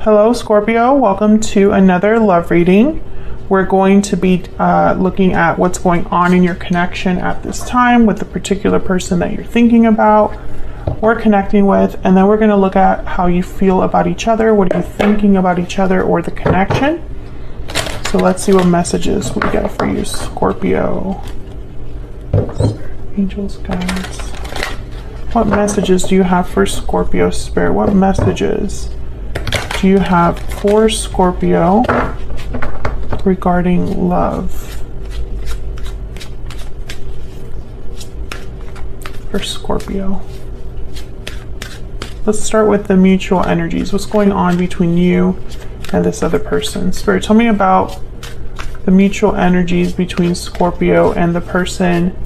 Hello Scorpio, welcome to another love reading. We're going to be looking at what's going on in your connection at this time with the particular person that you're thinking about or connecting with, and then we're going to look at how you feel about each other. What are you thinking about each other or the connection? So let's see what messages we get for you, Scorpio. Angels, guides. What messages do you have for Scorpio Spirit? What messages do you have for Scorpio regarding love? For Scorpio. Let's start with the mutual energies. What's going on between you and this other person? Spirit, tell me about the mutual energies between Scorpio and the person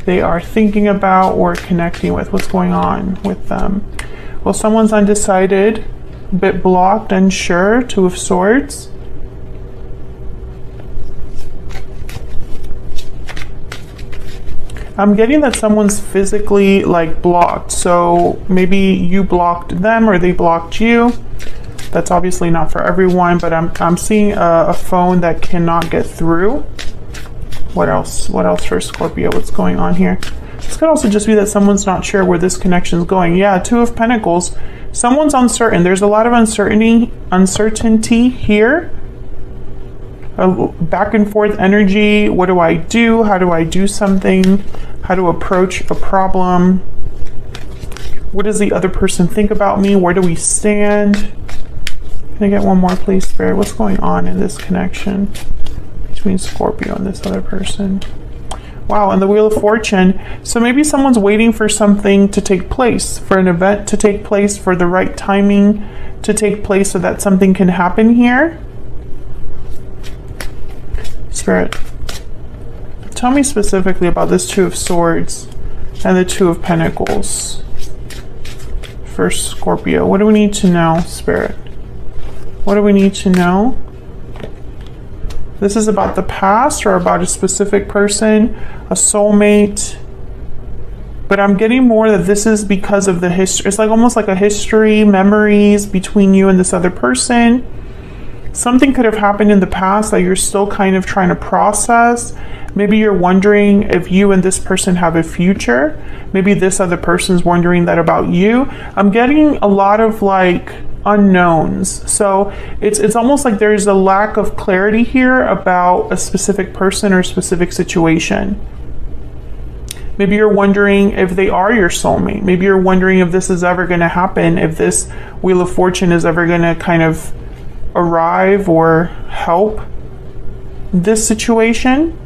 they are thinking about or connecting with. What's going on with them? Well, someone's undecided, a bit blocked, unsure, Two of Swords. I'm getting that someone's physically like blocked. So maybe you blocked them or they blocked you. That's obviously not for everyone, but I'm seeing a phone that cannot get through. What else? What else for Scorpio? What's going on here? This could also just be that someone's not sure where this connection is going. Yeah, Two of Pentacles. Someone's uncertain. There's a lot of uncertainty here. A back and forth energy. What do I do? How do I do something? How to approach a problem? What does the other person think about me? Where do we stand? Can I get one more, please, Spirit? What's going on in this connection between Scorpio and this other person? Wow, and the Wheel of Fortune. So maybe someone's waiting for something to take place, for an event to take place, for the right timing to take place so that something can happen here. Spirit, tell me specifically about this Two of Swords and the Two of Pentacles for Scorpio. What do we need to know, Spirit? What do we need to know? This is about the past or about a specific person, a soulmate. But I'm getting more that this is because of the history. It's like almost like a history, memories between you and this other person. Something could have happened in the past that you're still kind of trying to process. Maybe you're wondering if you and this person have a future. Maybe this other person's wondering that about you. I'm getting a lot of like unknowns. So it's almost like there's a lack of clarity here about a specific person or a specific situation. Maybe you're wondering if they are your soulmate. Maybe you're wondering if this is ever going to happen, if this Wheel of Fortune is ever going to kind of arrive or help this situation.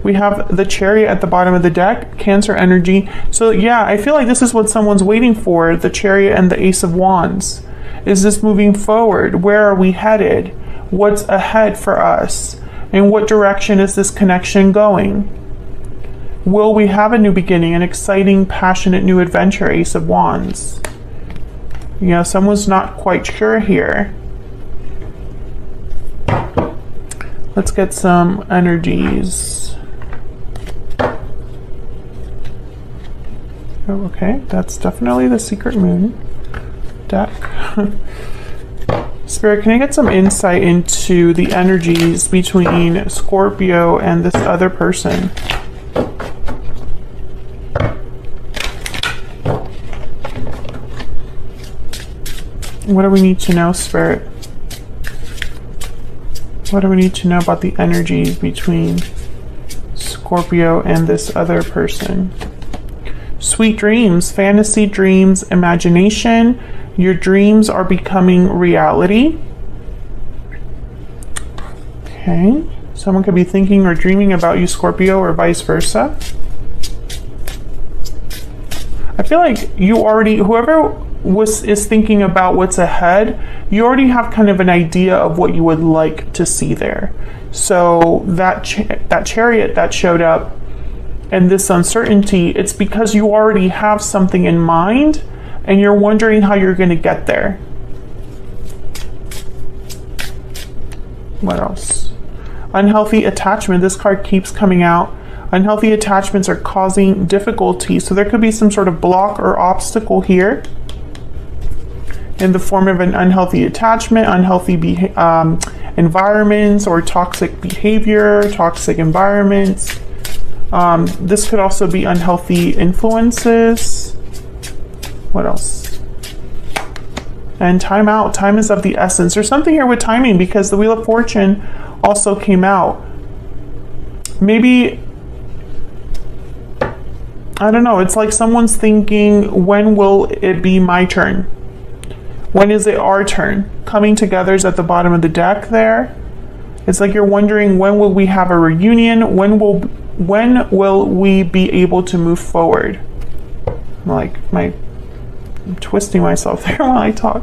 We have the Chariot at the bottom of the deck, Cancer energy. So yeah, I feel like this is what someone's waiting for, the Chariot and the Ace of Wands. Is this moving forward? Where are we headed? What's ahead for us? In what direction is this connection going? Will we have a new beginning, an exciting, passionate new adventure, Ace of Wands? You know, someone's not quite sure here. Let's get some energies. Oh, okay, that's definitely the Secret Moon deck. Spirit, can I get some insight into the energies between Scorpio and this other person? What do we need to know, Spirit? What do we need to know about the energies between Scorpio and this other person? Sweet dreams, fantasy dreams, imagination. Your dreams are becoming reality. Okay. Someone could be thinking or dreaming about you, Scorpio, or vice versa. I feel like you already, whoever is thinking about what's ahead, you already have kind of an idea of what you would like to see there. So that Chariot that showed up and this uncertainty, it's because you already have something in mind and you're wondering how you're going to get there. What else? Unhealthy attachment. This card keeps coming out. Unhealthy attachments are causing difficulty. So there could be some sort of block or obstacle here. in the form of an unhealthy attachment, unhealthy environments, or toxic behavior, toxic environments. This could also be unhealthy influences. What else? And time out. Time is of the essence. There's something here with timing because the Wheel of Fortune also came out. Maybe, I don't know, it's like someone's thinking, when will it be my turn? When is it our turn? Coming together is at the bottom of the deck there. It's like you're wondering, when will we have a reunion? When will we be able to move forward? I'm twisting myself there while I talk.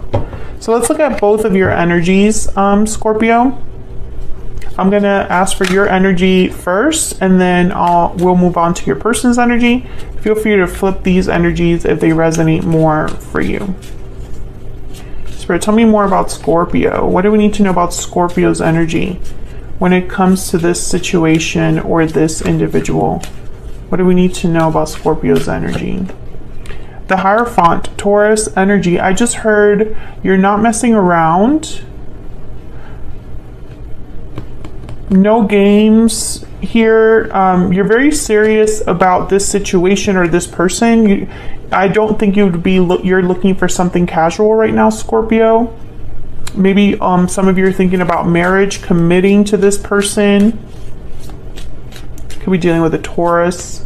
So let's look at both of your energies, Scorpio. I'm gonna ask for your energy first, and then we'll move on to your person's energy. Feel free to flip these energies if they resonate more for you. Spirit, tell me more about Scorpio. What do we need to know about Scorpio's energy when it comes to this situation or this individual? What do we need to know about Scorpio's energy? The Hierophant, Taurus energy. I just heard you're not messing around. No games here. You're very serious about this situation or this person. I don't think you're looking for something casual right now, Scorpio. Maybe some of you are thinking about marriage, committing to this person. Could be dealing with a Taurus.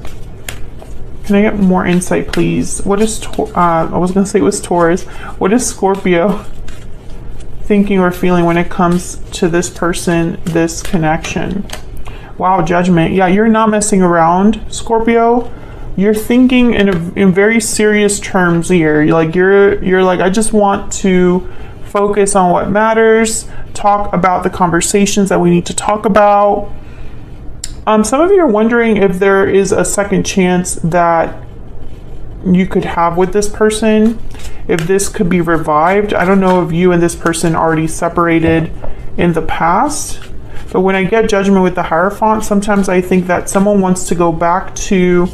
Can I get more insight, please? What is I was gonna say it was Taurus. What is Scorpio thinking or feeling when it comes to this person, this connection? Wow, Judgment. Yeah, you're not messing around, Scorpio. You're thinking in very serious terms here. You're like, I just want to focus on what matters, talk about the conversations that we need to talk about. Some of you are wondering if there is a second chance that you could have with this person, if this could be revived. I don't know if you and this person already separated in the past, but when I get Judgment with the Hierophant, sometimes I think that someone wants to go back to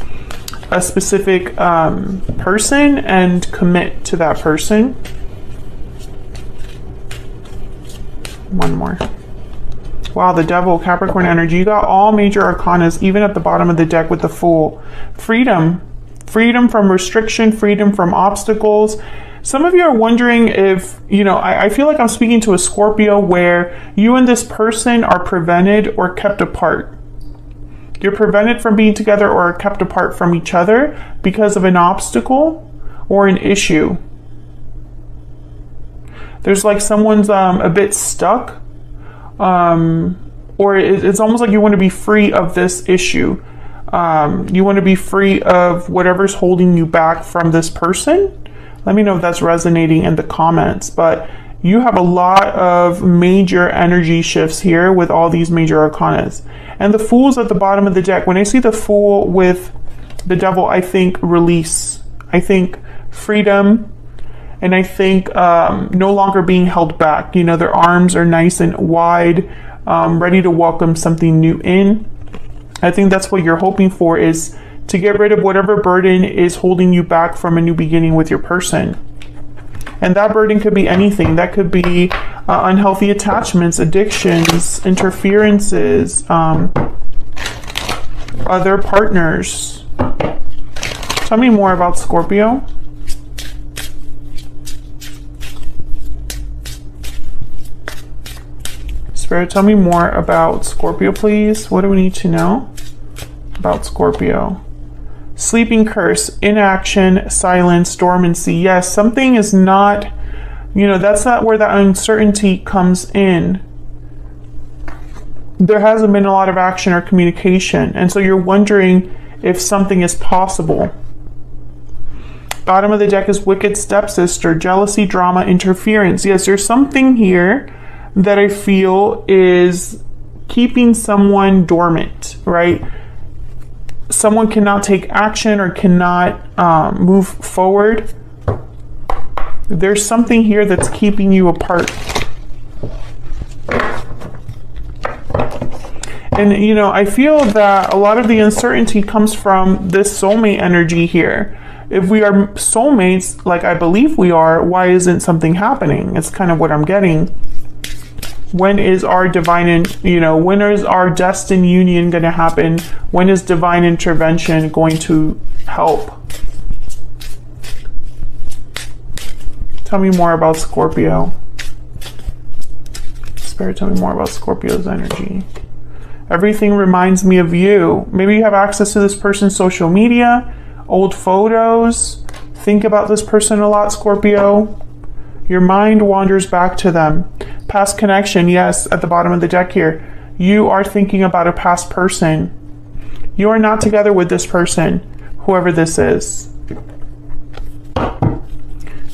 a specific person and commit to that person. One more. Wow, the Devil, Capricorn energy. You got all major arcanas, even at the bottom of the deck with the Fool. Freedom. Freedom from restriction, freedom from obstacles. Some of you are wondering if, I feel like I'm speaking to a Scorpio where you and this person are prevented or kept apart. You're prevented from being together or kept apart from each other because of an obstacle or an issue. There's like someone's a bit stuck, or it's almost like you want to be free of this issue. You want to be free of whatever's holding you back from this person. Let me know if that's resonating in the comments. But you have a lot of major energy shifts here with all these major arcanas. And the Fool's at the bottom of the deck. When I see the Fool with the Devil, I think release. I think freedom. And I think no longer being held back. Their arms are nice and wide, ready to welcome something new in. I think that's what you're hoping for, is to get rid of whatever burden is holding you back from a new beginning with your person. And that burden could be anything. That could be unhealthy attachments, addictions, interferences, other partners. Tell me more about Scorpio. Spirit, tell me more about Scorpio, please. What do we need to know about Scorpio? Sleeping curse, inaction, silence, dormancy. Yes, something is not, that's not where that uncertainty comes in. There hasn't been a lot of action or communication. And so you're wondering if something is possible. Bottom of the deck is wicked stepsister, jealousy, drama, interference. Yes, there's something here that I feel is keeping someone dormant, right? Someone cannot take action or cannot move forward. There's something here that's keeping you apart. And, I feel that a lot of the uncertainty comes from this soulmate energy here. if we are soulmates, like I believe we are, why isn't something happening? It's kind of what I'm getting. When is our divine, when is our destined union going to happen? When is divine intervention going to help? Tell me more about Scorpio. Spirit, tell me more about Scorpio's energy. Everything reminds me of you. Maybe you have access to this person's social media, old photos. Think about this person a lot, Scorpio. Your mind wanders back to them. Past connection, yes, at the bottom of the deck here. You are thinking about a past person. You are not together with this person, whoever this is.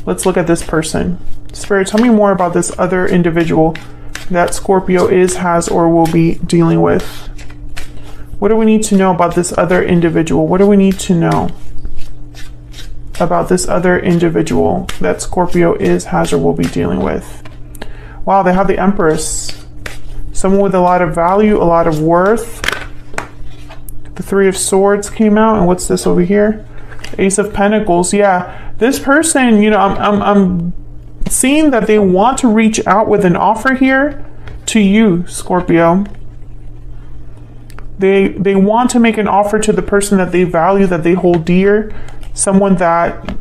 Let's look at this person. Spirit, tell me more about this other individual that Scorpio is, has, or will be dealing with. What do we need to know about this other individual? What do we need to know about this other individual that Scorpio is, has, or will be dealing with? Wow, they have the Empress. Someone with a lot of value, a lot of worth. The Three of Swords came out, and what's this over here? Ace of Pentacles. Yeah, this person, I'm seeing that they want to reach out with an offer here to you, Scorpio. They want to make an offer to the person that they value, that they hold dear, someone that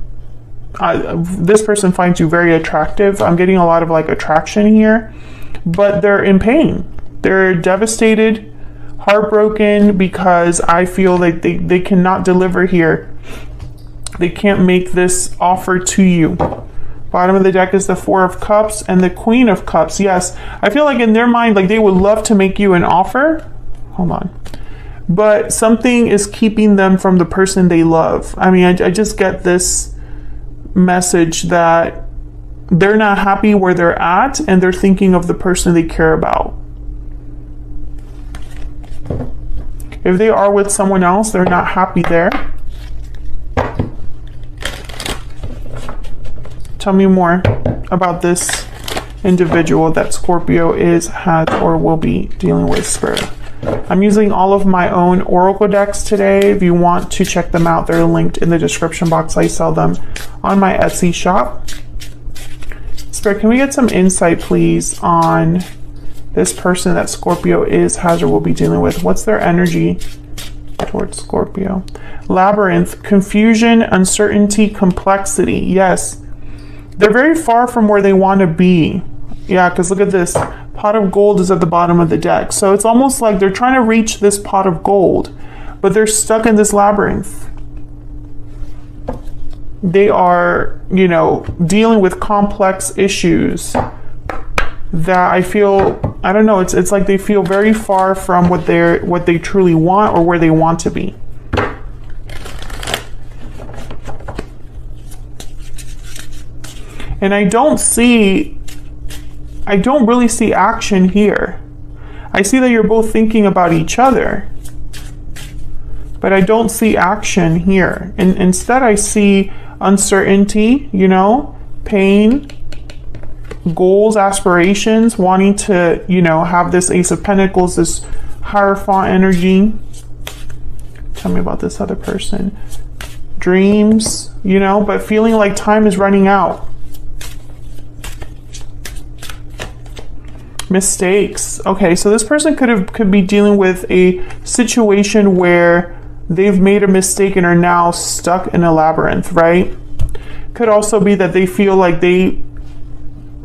this person finds you very attractive. I'm getting a lot of like attraction here, but they're in pain. They're devastated, heartbroken, because I feel like they cannot deliver here. They can't make this offer to you. Bottom of the deck is the Four of Cups and the Queen of Cups. Yes, I feel like in their mind, like they would love to make you an offer. Hold on. But something is keeping them from the person they love. I mean, I just get this message that they're not happy where they're at and they're thinking of the person they care about. If they are with someone else, they're not happy there. Tell me more about this individual that Scorpio is, has, or will be dealing with, Spirit. I'm using all of my own oracle decks today. If you want to check them out, they're linked in the description box. I sell them on my Etsy shop. Spirit, can we get some insight, please, on this person that Scorpio is, has, or will be dealing with? What's their energy towards Scorpio? Labyrinth, confusion, uncertainty, complexity. Yes. They're very far from where they want to be. Yeah, because look at this. Pot of gold is at the bottom of the deck. So it's almost like they're trying to reach this pot of gold, but they're stuck in this labyrinth. They are, dealing with complex issues that I feel, I don't know, it's like they feel very far from what they truly want or where they want to be. And I don't really see action here. I see that you're both thinking about each other, but I don't see action here. And instead I see uncertainty, pain, goals, aspirations, wanting to, have this Ace of Pentacles, this Hierophant energy. Tell me about this other person. Dreams, but feeling like time is running out. Mistakes. Okay, so this person could be dealing with a situation where they've made a mistake and are now stuck in a labyrinth, right? Could also be that they feel like they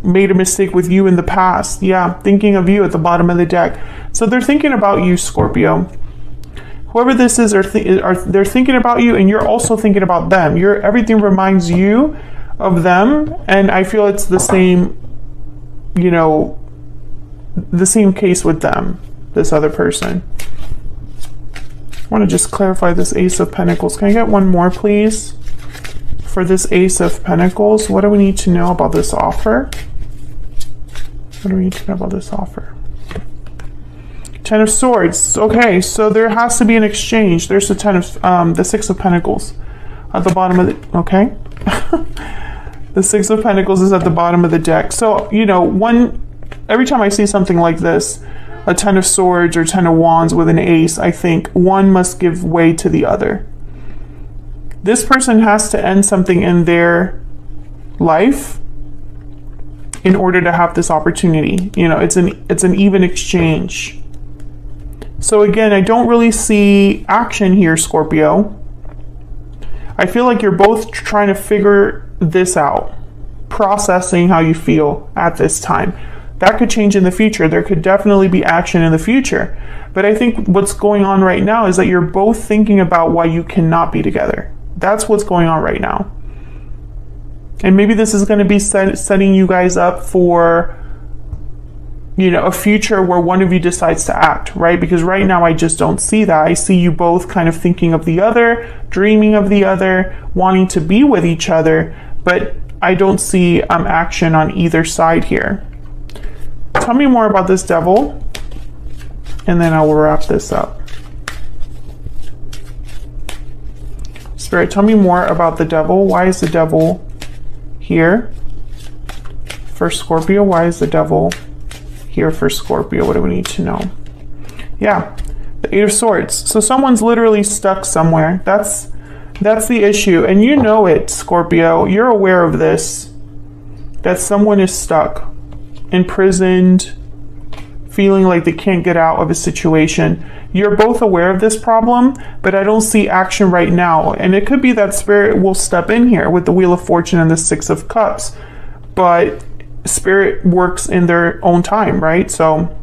made a mistake with you in the past. Yeah, thinking of you at the bottom of the deck. So they're thinking about you, Scorpio. Whoever this is, they're thinking about you, and you're also thinking about them. Everything reminds you of them, and I feel it's the same, the same case with them, this other person. I want to just clarify this Ace of Pentacles. Can I get one more, please? For this Ace of Pentacles, what do we need to know about this offer? What do we need to know about this offer? Ten of Swords. Okay, so there has to be an exchange. There's the Six of Pentacles at the bottom of the, okay. The Six of Pentacles is at the bottom of the deck. So, every time I see something like this, a Ten of Swords or Ten of Wands with an ace, I think one must give way to the other. This person has to end something in their life in order to have this opportunity. You know, it's an even exchange. So again, I don't really see action here, Scorpio. I feel like you're both trying to figure this out, processing how you feel at this time. That could change in the future. There could definitely be action in the future. But I think what's going on right now is that you're both thinking about why you cannot be together. That's what's going on right now. And maybe this is going to be setting you guys up for, you know, a future where one of you decides to act, right? Because right now I just don't see that. I see you both kind of thinking of the other, dreaming of the other, wanting to be with each other, but I don't see action on either side here. Tell me more about this Devil, and then I will wrap this up. Spirit, tell me more about the Devil. Why is the Devil here for Scorpio? Why is the Devil here for Scorpio? What do we need to know? Yeah, the Eight of Swords. So someone's literally stuck somewhere. That's the issue. And you know it, Scorpio. You're aware of this. That someone is stuck, imprisoned, feeling like they can't get out of a situation. You're both aware of this problem, but I don't see action right now. And it could be that Spirit will step in here with the Wheel of Fortune and the Six of Cups. But Spirit works in their own time, right? So